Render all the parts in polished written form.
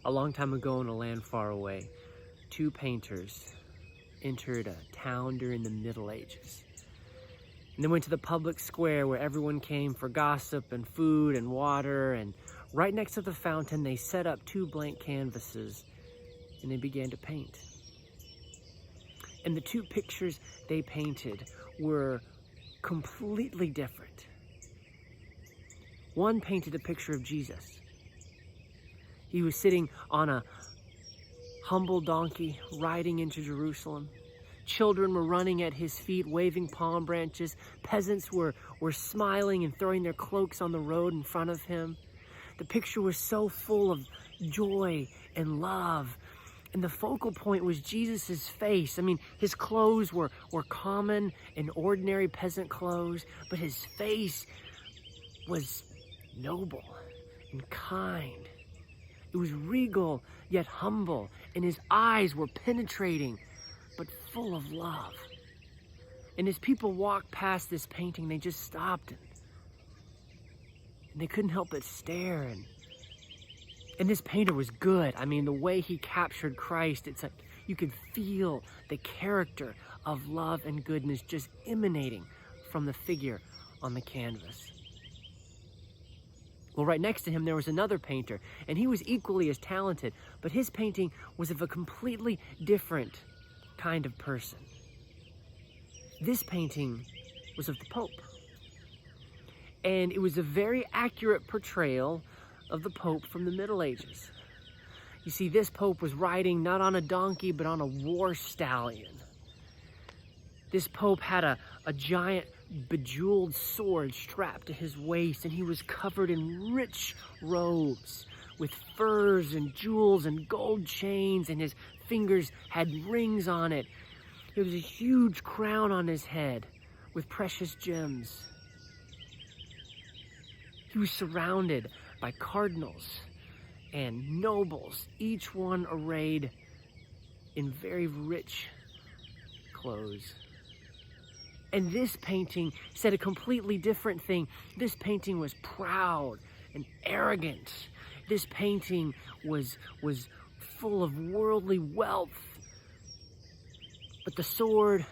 A long time ago in a land far away, two painters entered a town during the Middle Ages. And they went to the public square where everyone came for gossip and food and water, and right next to the fountain they set up two blank canvases and they began to paint. And the two pictures they painted were completely different. One painted a picture of Jesus. He was sitting on a humble donkey riding into Jerusalem. Children were running at his feet, waving palm branches. Peasants were smiling and throwing their cloaks on the road in front of him. The picture was so full of joy and love. And the focal point was Jesus' face. I mean, his clothes were common and ordinary peasant clothes, but his face was noble and kind. It was regal yet humble, and his eyes were penetrating but full of love. And as people walked past this painting, they just stopped and they couldn't help but stare. And this painter was good. I mean, the way he captured Christ, it's like you could feel the character of love and goodness just emanating from the figure on the canvas. Well, right next to him, there was another painter, and he was equally as talented, but his painting was of a completely different kind of person. This painting was of the Pope, and it was a very accurate portrayal of the Pope from the Middle Ages. You see, this Pope was riding not on a donkey, but on a war stallion. This Pope had a giant bejeweled sword strapped to his waist, and he was covered in rich robes with furs and jewels and gold chains, and his fingers had rings on it. There was a huge crown on his head with precious gems. He was surrounded by cardinals and nobles, each one arrayed in very rich clothes. And this painting said a completely different thing. This painting was proud and arrogant. This painting was full of worldly wealth. But the sword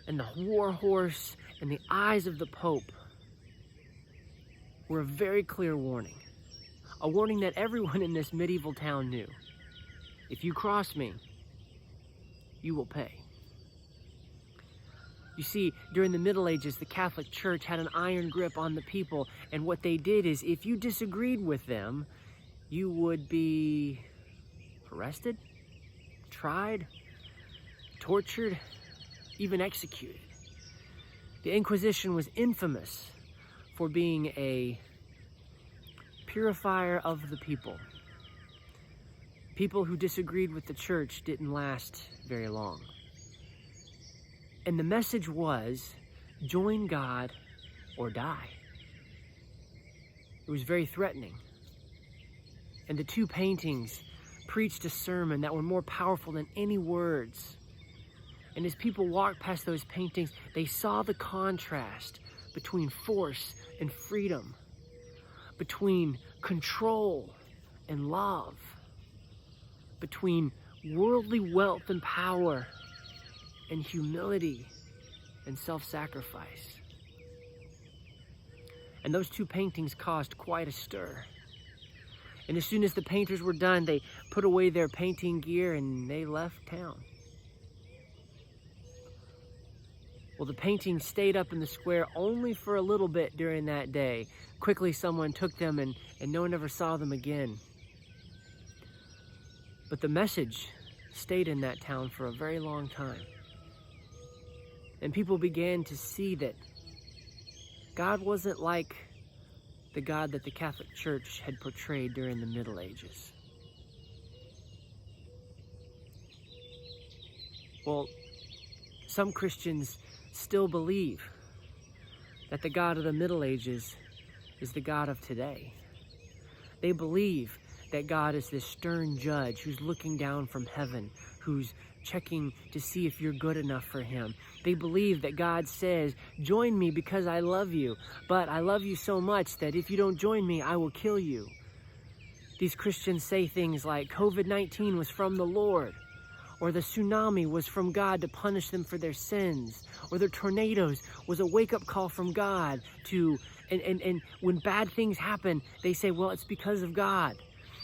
and the war horse and the eyes of the Pope were a very clear warning. A warning that everyone in this medieval town knew. If you cross me, you will pay. You see, during the Middle Ages, the Catholic Church had an iron grip on the people, and what they did is, if you disagreed with them, you would be arrested, tried, tortured, even executed. The Inquisition was infamous for being a purifier of the people. People who disagreed with the church didn't last very long. And the message was, join God or die. It was very threatening. And the two paintings preached a sermon that were more powerful than any words. And as people walked past those paintings, they saw the contrast between force and freedom, between control and love, between worldly wealth and power and humility and self-sacrifice. And those two paintings caused quite a stir. And as soon as the painters were done, they put away their painting gear and they left town. Well, the paintings stayed up in the square only for a little bit during that day. Quickly, someone took them and no one ever saw them again. But the message stayed in that town for a very long time. And people began to see that God wasn't like the God that the Catholic Church had portrayed during the Middle Ages. Well, some Christians still believe that the God of the Middle Ages is the God of today. They believe that God is this stern judge who's looking down from heaven, who's checking to see if you're good enough for him. They believe that God says, join me because I love you, but I love you so much that if you don't join me, I will kill you. These Christians say things like COVID-19 was from the Lord, or the tsunami was from God to punish them for their sins, or the tornadoes was a wake-up call from God to, and when bad things happen, they say, well, it's because of God.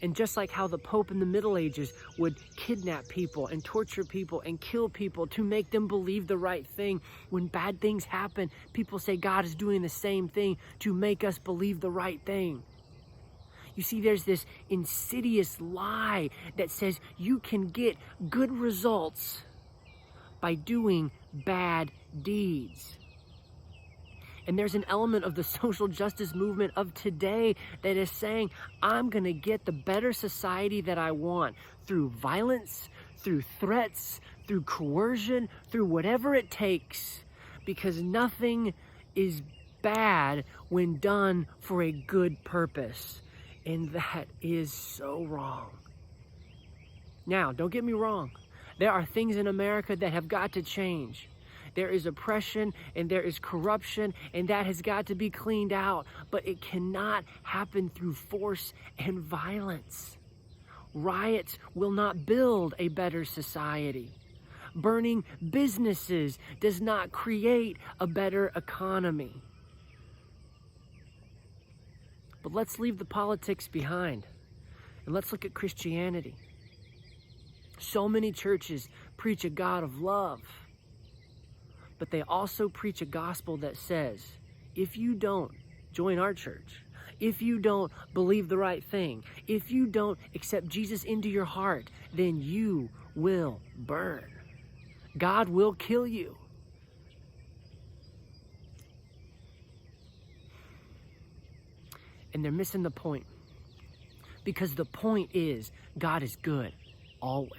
And just like how the Pope in the Middle Ages would kidnap people and torture people and kill people to make them believe the right thing, when bad things happen, people say God is doing the same thing to make us believe the right thing. You see, there's this insidious lie that says you can get good results by doing bad deeds. And there's an element of the social justice movement of today that is saying, I'm going to get the better society that I want through violence, through threats, through coercion, through whatever it takes, because nothing is bad when done for a good purpose. And that is so wrong. Now, don't get me wrong. There are things in America that have got to change. There is oppression and there is corruption, and that has got to be cleaned out. But it cannot happen through force and violence. Riots will not build a better society. Burning businesses does not create a better economy. But let's leave the politics behind and let's look at Christianity. So many churches preach a God of love, but they also preach a gospel that says, if you don't join our church, if you don't believe the right thing, if you don't accept Jesus into your heart, then you will burn. God will kill you. And they're missing the point. Because the point is, God is good, always.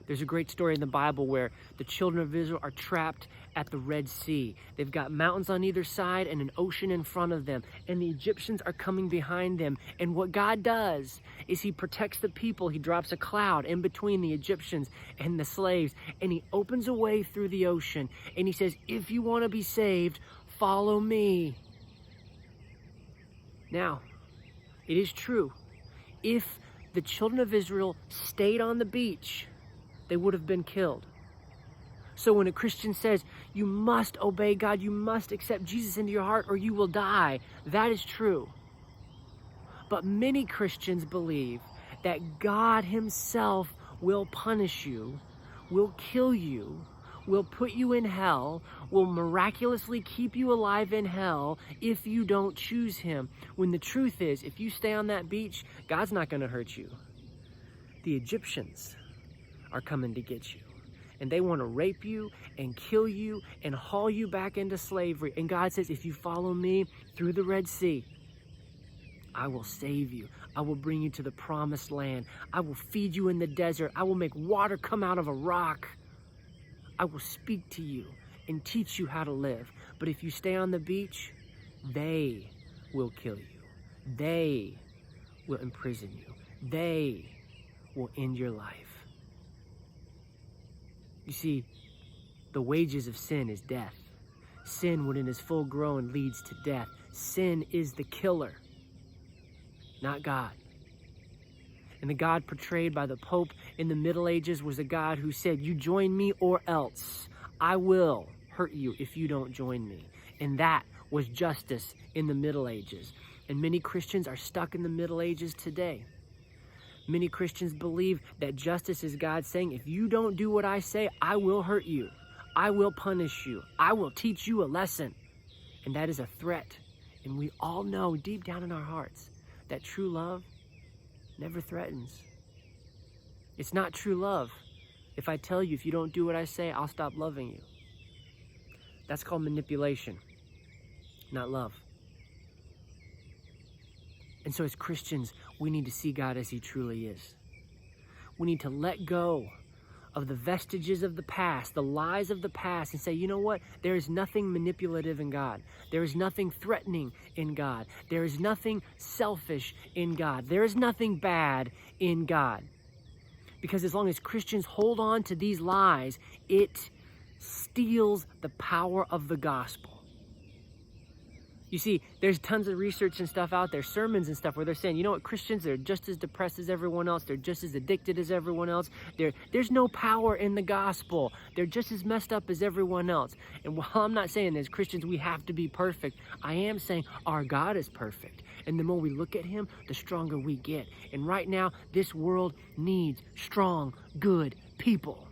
There's a great story in the Bible where the children of Israel are trapped at the Red Sea. They've got mountains on either side and an ocean in front of them. And the Egyptians are coming behind them. And what God does is he protects the people. He drops a cloud in between the Egyptians and the slaves. And he opens a way through the ocean. And he says, if you want to be saved, follow me. Now, it is true, if the children of Israel stayed on the beach, they would have been killed. So when a Christian says, you must obey God, you must accept Jesus into your heart or you will die, that is true. But many Christians believe that God himself will punish you, will kill you, will put you in hell, will miraculously keep you alive in hell if you don't choose him. When the truth is, if you stay on that beach, God's not going to hurt you. The Egyptians are coming to get you. And they want to rape you and kill you and haul you back into slavery. And God says, if you follow me through the Red Sea, I will save you. I will bring you to the promised land. I will feed you in the desert. I will make water come out of a rock. I will speak to you and teach you how to live. But if you stay on the beach, they will kill you. They will imprison you. They will end your life. You see, the wages of sin is death. Sin, when it is full grown, leads to death. Sin is the killer, not God. And the God portrayed by the Pope in the Middle Ages was a God who said, you join me or else. I will hurt you if you don't join me. And that was justice in the Middle Ages. And many Christians are stuck in the Middle Ages today. Many Christians believe that justice is God saying, if you don't do what I say, I will hurt you. I will punish you. I will teach you a lesson. And that is a threat. And we all know deep down in our hearts that true love never threatens. It's not true love if I tell you, if you don't do what I say, I'll stop loving you. That's called manipulation, not love. And so as Christians, we need to see God as he truly is. We need to let go of the vestiges of the past, the lies of the past, and say, you know what? There is nothing manipulative in God. There is nothing threatening in God. There is nothing selfish in God. There is nothing bad in God. Because as long as Christians hold on to these lies, it steals the power of the gospel. You see, there's tons of research and stuff out there, sermons and stuff, where they're saying, you know what, Christians, they're just as depressed as everyone else. They're just as addicted as everyone else. There's no power in the gospel. They're just as messed up as everyone else. And while I'm not saying as Christians we have to be perfect, I am saying our God is perfect. And the more we look at him, the stronger we get. And right now, this world needs strong, good people.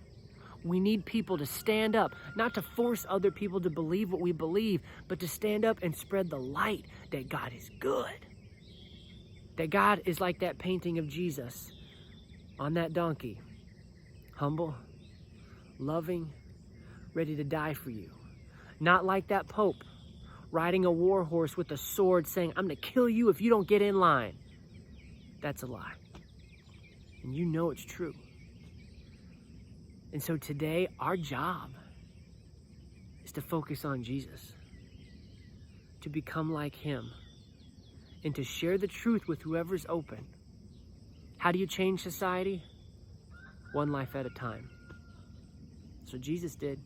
We need people to stand up, not to force other people to believe what we believe, but to stand up and spread the light that God is good. That God is like that painting of Jesus on that donkey. Humble, loving, ready to die for you. Not like that Pope riding a war horse with a sword saying, I'm going to kill you if you don't get in line. That's a lie. And you know it's true. And so today, our job is to focus on Jesus, to become like him, and to share the truth with whoever's open. How do you change society? One life at a time. That's what Jesus did.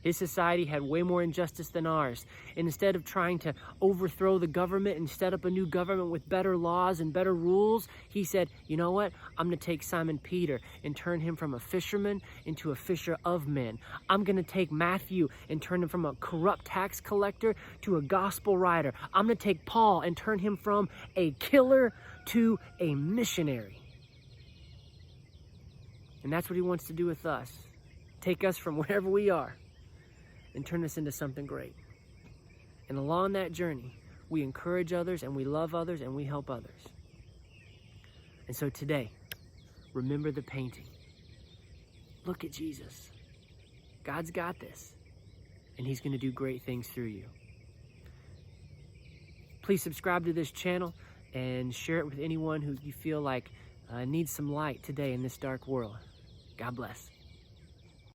His society had way more injustice than ours. And instead of trying to overthrow the government and set up a new government with better laws and better rules, he said, you know what? I'm going to take Simon Peter and turn him from a fisherman into a fisher of men. I'm going to take Matthew and turn him from a corrupt tax collector to a gospel writer. I'm going to take Paul and turn him from a killer to a missionary. And that's what he wants to do with us. Take us from wherever we are and turn us into something great. And along that journey, we encourage others and we love others and we help others. And so today, remember the painting. Look at Jesus. God's got this, and he's going to do great things through you. Please subscribe to this channel and share it with anyone who you feel like needs some light today in this dark world. God bless.